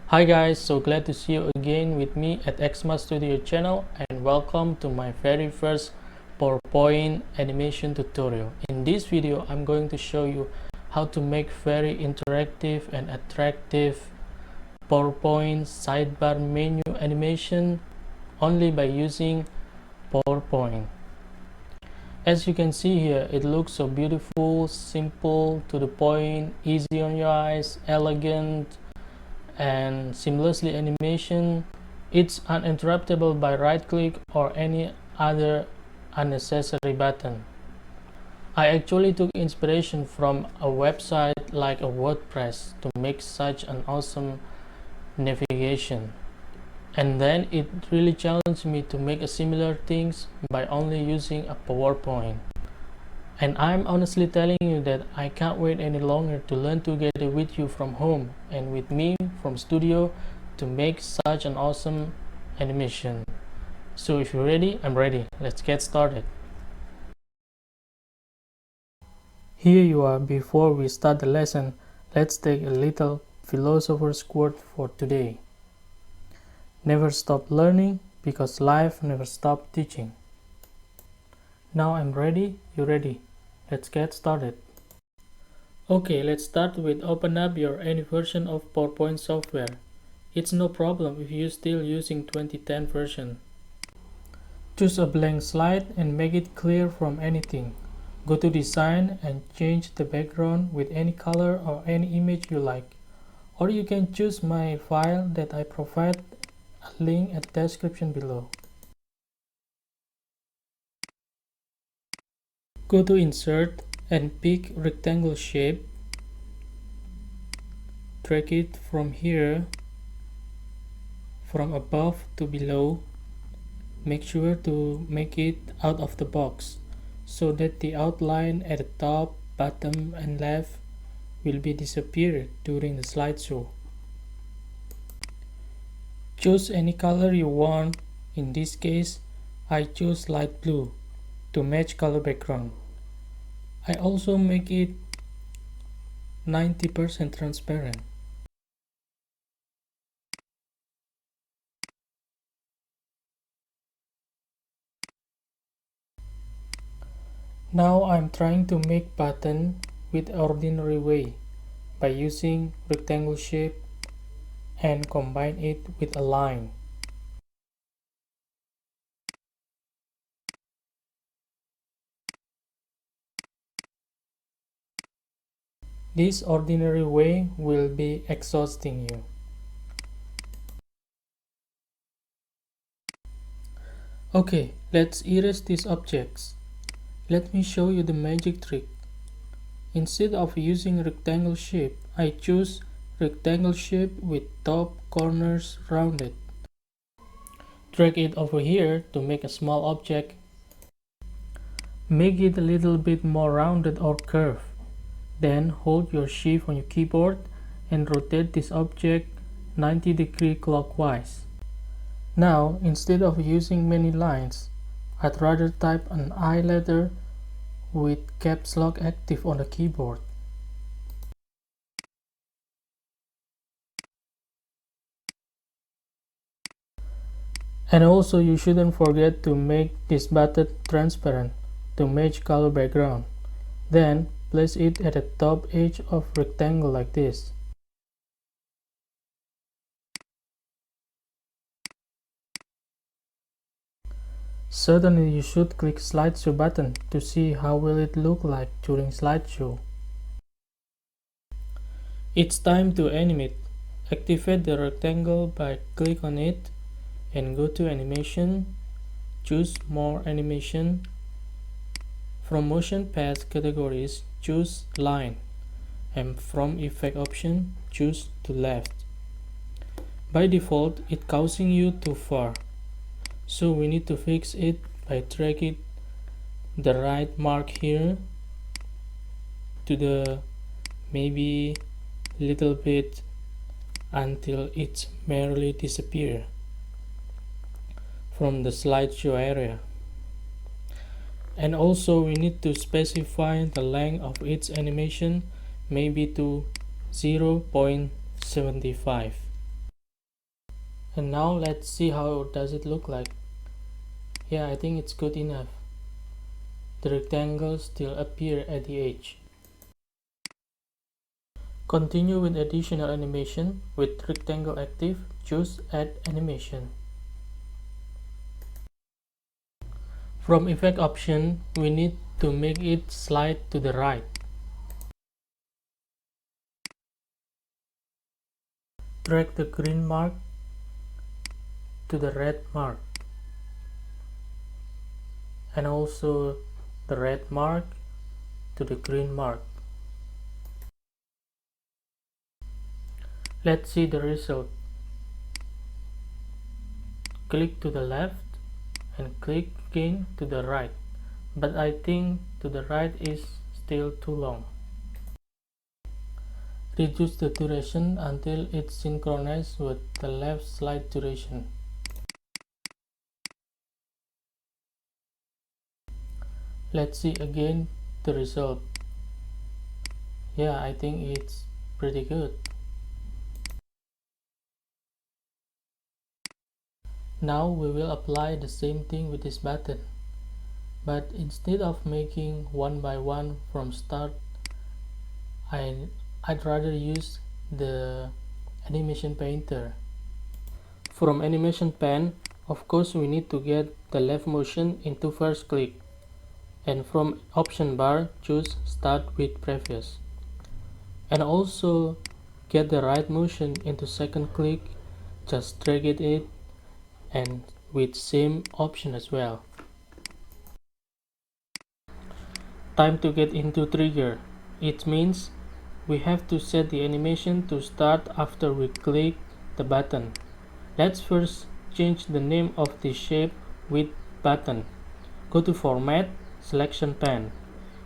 Hi guys, so glad to see you again with me at Xma Studio channel, and welcome to my very first PowerPoint animation tutorial. In this video, I'm going to show you how to make very interactive and attractive PowerPoint sidebar menu animation only by using PowerPoint. As you can see here, it looks so beautiful, simple, to the point, easy on your eyes, elegant, and seamlessly animation. It's uninterruptible by right click or any other unnecessary button. I actually took inspiration from a website like a WordPress to make such an awesome navigation, and then it really challenged me to make a similar things by only using a PowerPoint. And I'm honestly telling you that I can't wait any longer to learn together with you from home and with me from studio to make such an awesome animation. So if you're ready, I'm ready. Let's get started. Here you are. Before we start the lesson, let's take a little philosopher's quote for today. Never stop learning because life never stops teaching. Now I'm ready, you ready? Let's get started. Okay, let's start with open up your any version of PowerPoint software. It's no problem if you're still using 2010 version. Choose a blank slide and make it clear from anything. Go to design and change the background with any color or any image you like. Or you can choose my file that I provide a link at the description below. Go to insert and pick rectangle shape. Drag it from here, from above to below. Make sure to make it out of the box so that the outline at the top, bottom and left will be disappeared during the slideshow. Choose any color you want. In this case, I choose light blue to match color background. I also make it 90% transparent. Now I'm trying to make button with ordinary way by using rectangle shape and combine it with a line. This ordinary way will be exhausting you. Okay, let's erase these objects. Let me show you the magic trick. Instead of using rectangle shape, I choose rectangle shape with top corners rounded. Drag it over here to make a small object. Make it a little bit more rounded or curved. Then hold your shift on your keyboard and rotate this object 90 degrees clockwise. Now, instead of using many lines, I'd rather type an I letter with caps lock active on the keyboard. And also you shouldn't forget to make this button transparent to match color background. Then place it at the top edge of rectangle like this. Certainly you should click slideshow button to see how will it look like during slideshow. It's time to animate. Activate the rectangle by click on it and go to animation. Choose more animation. From motion path categories, choose line, and from effect option, choose to left. By default, it's causing you too far, so we need to fix it by dragging the right mark here to the maybe little bit until it merely disappears from the slideshow area. And also we need to specify the length of its animation maybe to 0.75. And now let's see how does it look like. Yeah, I think it's good enough. The rectangles still appear at the edge. Continue with additional animation. With rectangle active, choose Add Animation. From Effect option, we need to make it slide to the right. Drag the green mark to the red mark, and also the red mark to the green mark. Let's see the result. Click to the left and click again to the right, but I think to the right is still too long. Reduce the duration until it's synchronized with the left slide duration. Let's see again the result. Yeah, I think it's pretty good. Now we will apply the same thing with this button, but instead of making one by one from start, I'd rather use the animation painter. From animation pen, of course we need to get the left motion into first click, and from option bar choose start with previous, and also get the right motion into second click, just drag it in, and with same option as well. Time to get into trigger. It means we have to set the animation to start after we click the button. Let's first change the name of the shape with button. Go to Format, Selection Pane.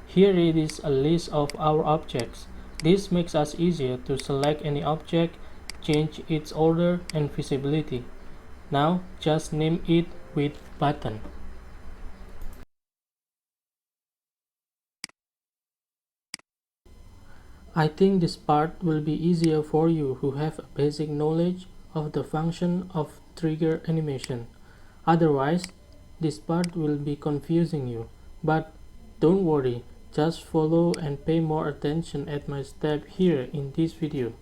Here it is a list of our objects. This makes us easier to select any object, change its order and visibility. Now just name it with button. I think this part will be easier for you who have a basic knowledge of the function of trigger animation. Otherwise, this part will be confusing you. But don't worry, just follow and pay more attention at my step here in this video.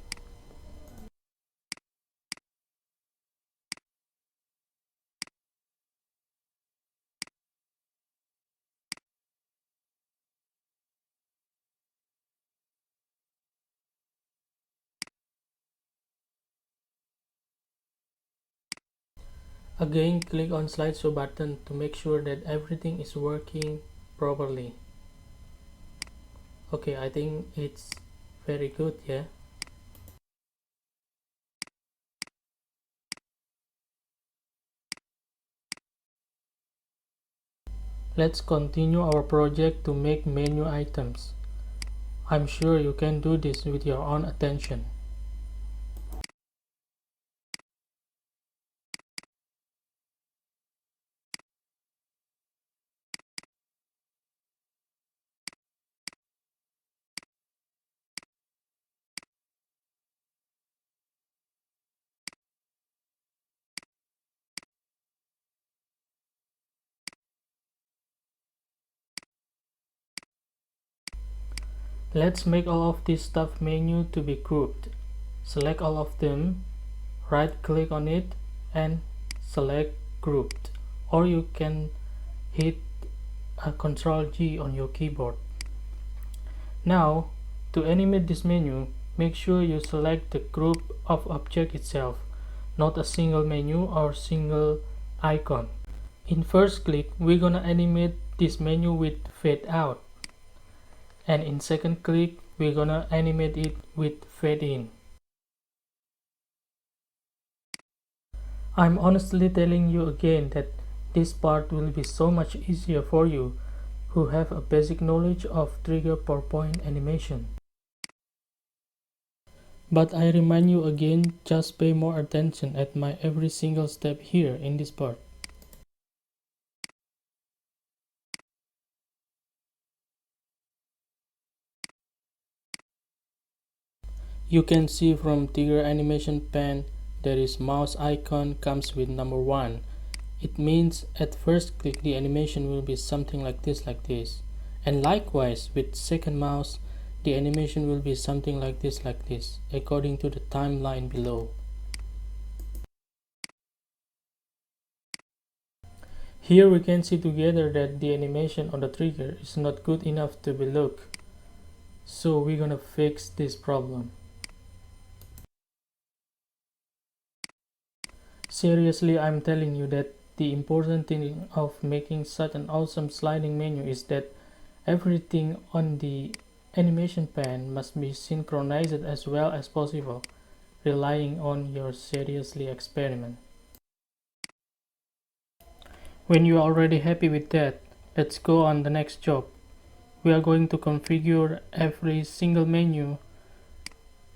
Again, click on slideshow button to make sure that everything is working properly. Okay, I think it's very good, yeah? Let's continue our project to make menu items. I'm sure you can do this with your own attention. Let's make all of this stuff menu to be grouped. Select all of them, right click on it and select grouped, or you can hit a Ctrl G on your keyboard. Now to animate this menu, make sure you select the group of object itself, not a single menu or single icon. In first click, we're gonna animate this menu with fade out, and in second click we're gonna animate it with fade in. I'm honestly telling you again that this part will be so much easier for you who have a basic knowledge of trigger PowerPoint animation. But I remind you again, just pay more attention at my every single step here in this part. You can see from trigger animation pen that is mouse icon comes with number 1. It means at first click the animation will be something like this. And likewise with second mouse, the animation will be something like this, according to the timeline below. Here we can see together that the animation on the trigger is not good enough to be looked. So we're gonna fix this problem. Seriously, I'm telling you that the important thing of making such an awesome sliding menu is that everything on the animation pane must be synchronized as well as possible, relying on your seriously experiment. When you are already happy with that, let's go on the next job. We are going to configure every single menu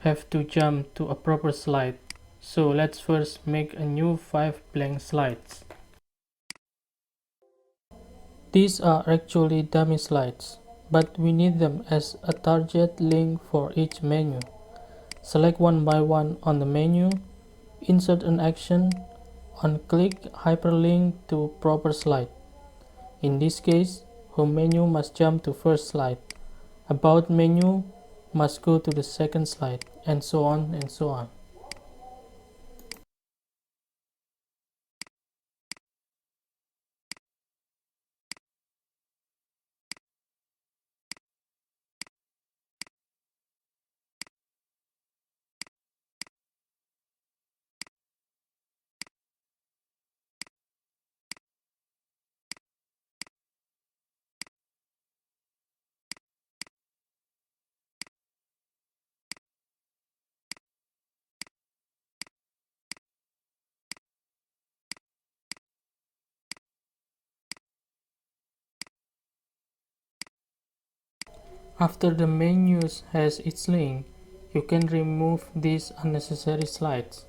have to jump to a proper slide. So let's first make a new 5 blank slides. These are actually dummy slides, but we need them as a target link for each menu. Select one by one on the menu, insert an action, and click hyperlink to proper slide. In this case, home menu must jump to first slide, about menu must go to the second slide, and so on and so on. After the menus has its link, you can remove these unnecessary slides.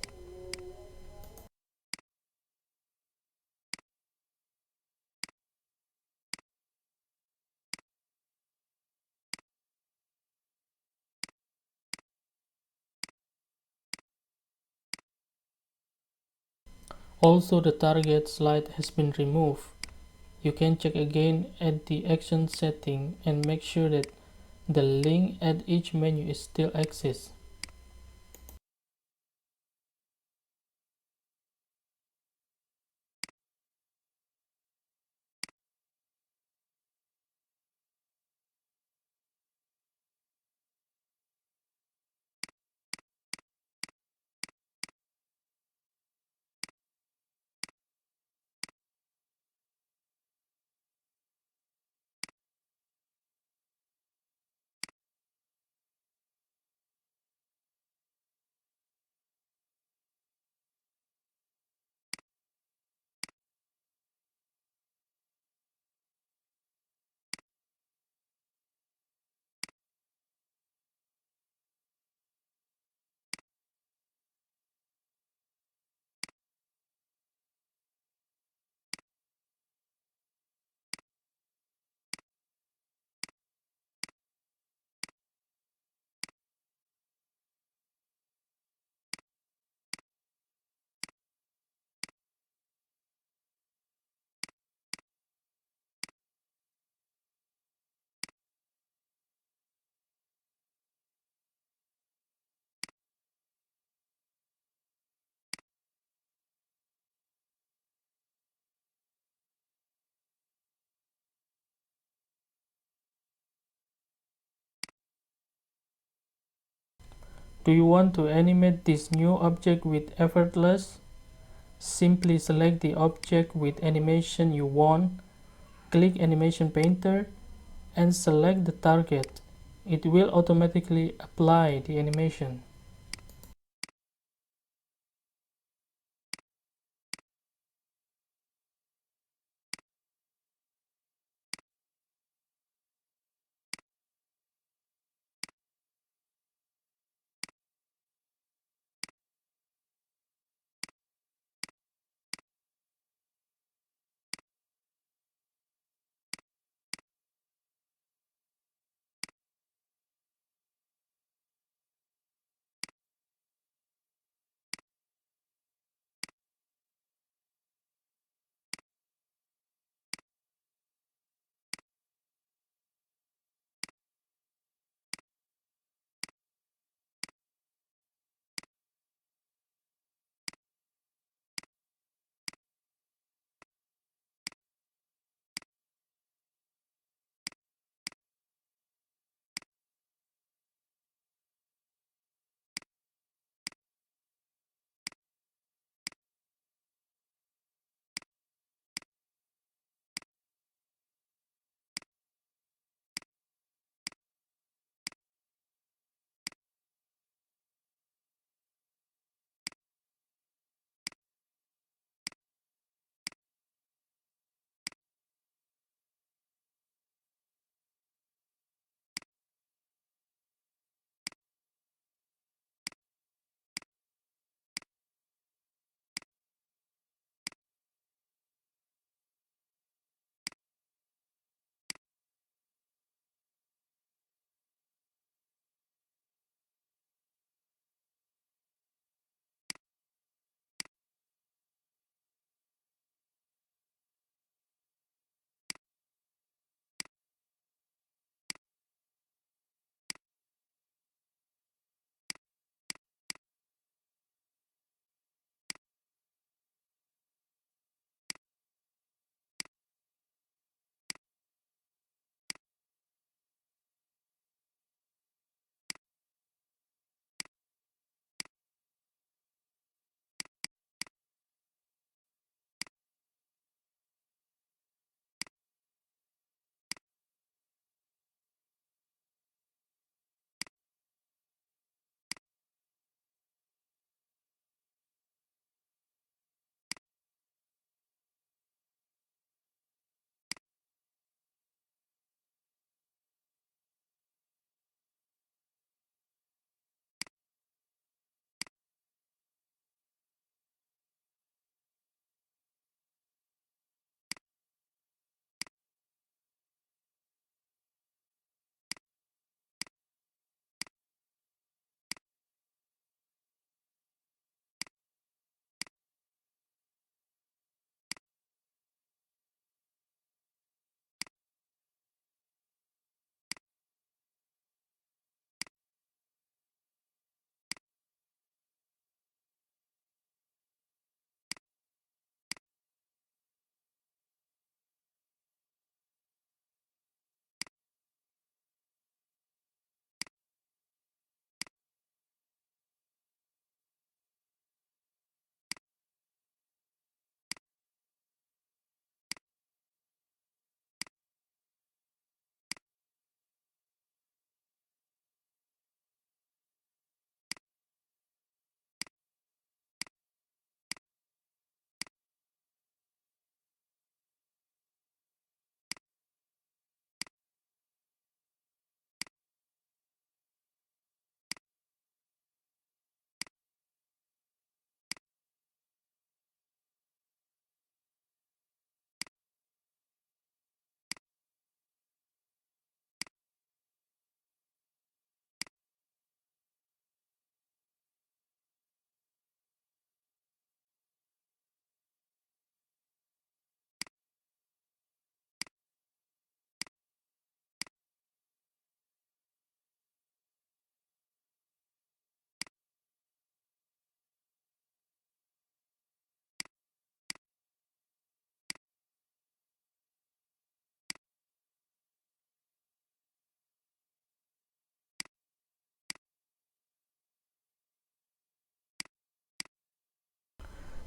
Also, the target slide has been removed. You can check again at the action setting and make sure that the link at each menu is still exists. Do you want to animate this new object with effortless? Simply select the object with animation you want, click Animation Painter, and select the target. It will automatically apply the animation.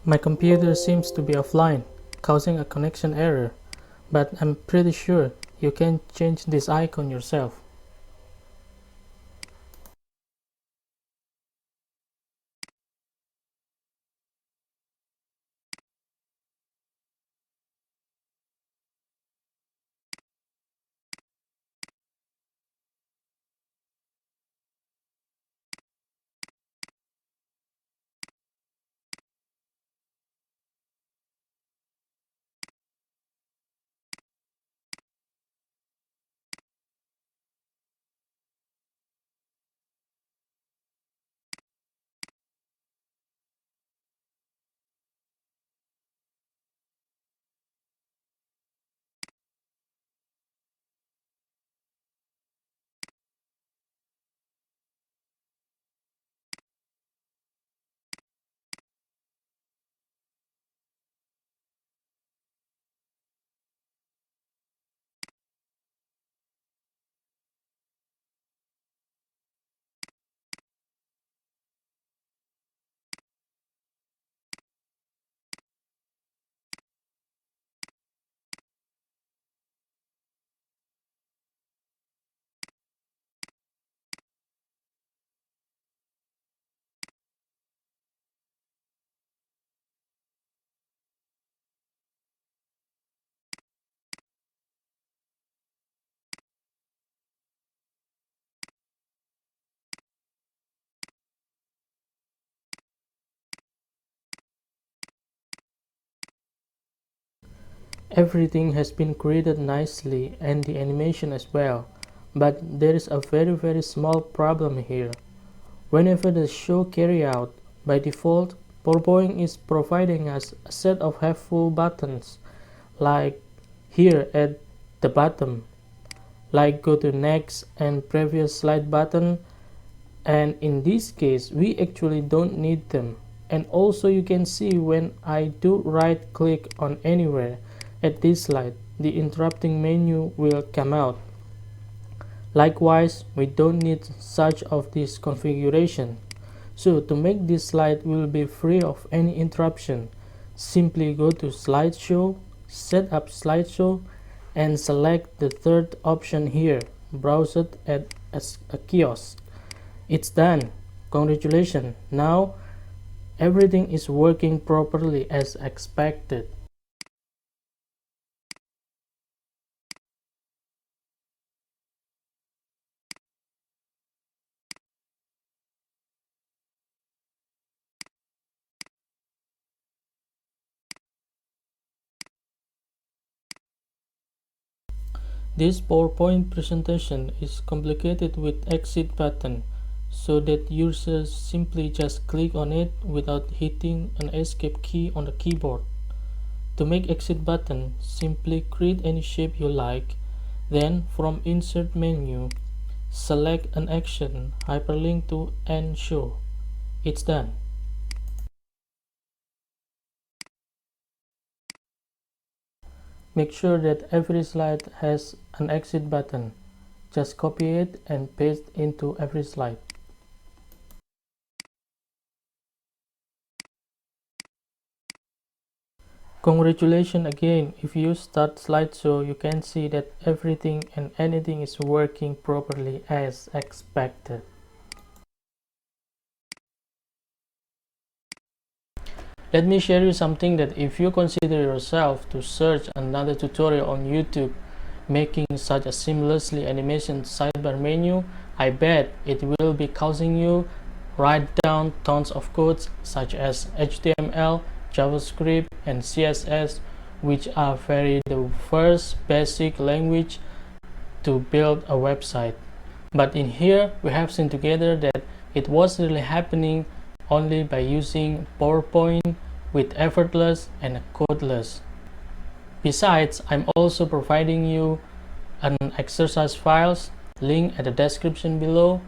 My computer seems to be offline, causing a connection error, but I'm pretty sure you can change this icon yourself. Everything has been created nicely and the animation as well, but there is a very small problem here. Whenever the show carry out, by default, PowerPoint is providing us a set of helpful buttons, like here at the bottom, like go to next and previous slide button, and in this case we actually don't need them. And also you can see when I do right click on anywhere at this slide, the interrupting menu will come out. Likewise, we don't need such of this configuration. So to make this slide will be free of any interruption, simply go to slideshow, set up slideshow, and select the third option here, browse it as a kiosk. It's done. Congratulations. Now everything is working properly as expected. This PowerPoint presentation is complicated with exit button, so that users simply just click on it without hitting an escape key on the keyboard. To make exit button, simply create any shape you like, then from insert menu, select an action, hyperlink to end show. It's done. Make sure that every slide has an exit button. Just copy it and paste into every slide. Congratulations again. If you start slideshow, you can see that everything and anything is working properly as expected. Let me share you something that if you consider yourself to search another tutorial on YouTube making such a seamlessly animation sidebar menu, I bet it will be causing you write down tons of codes such as HTML, JavaScript, and CSS, which are the first basic language to build a website. But in here we have seen together that it was really happening only by using PowerPoint with effortless and codeless. Besides, I'm also providing you an exercise files link at the description below,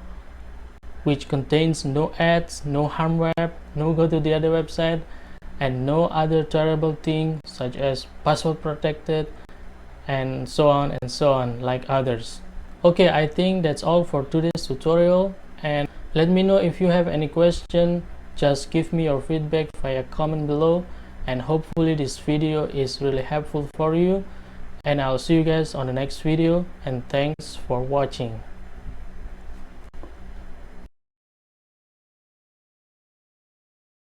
which contains no ads, no harm web, no go to the other website, and no other terrible thing such as password protected and so on like others. Okay, I think that's all for today's tutorial, and let me know if you have any question Just give me your feedback via comment below, and hopefully this video is really helpful for you, and I'll see you guys on the next video, and thanks for watching.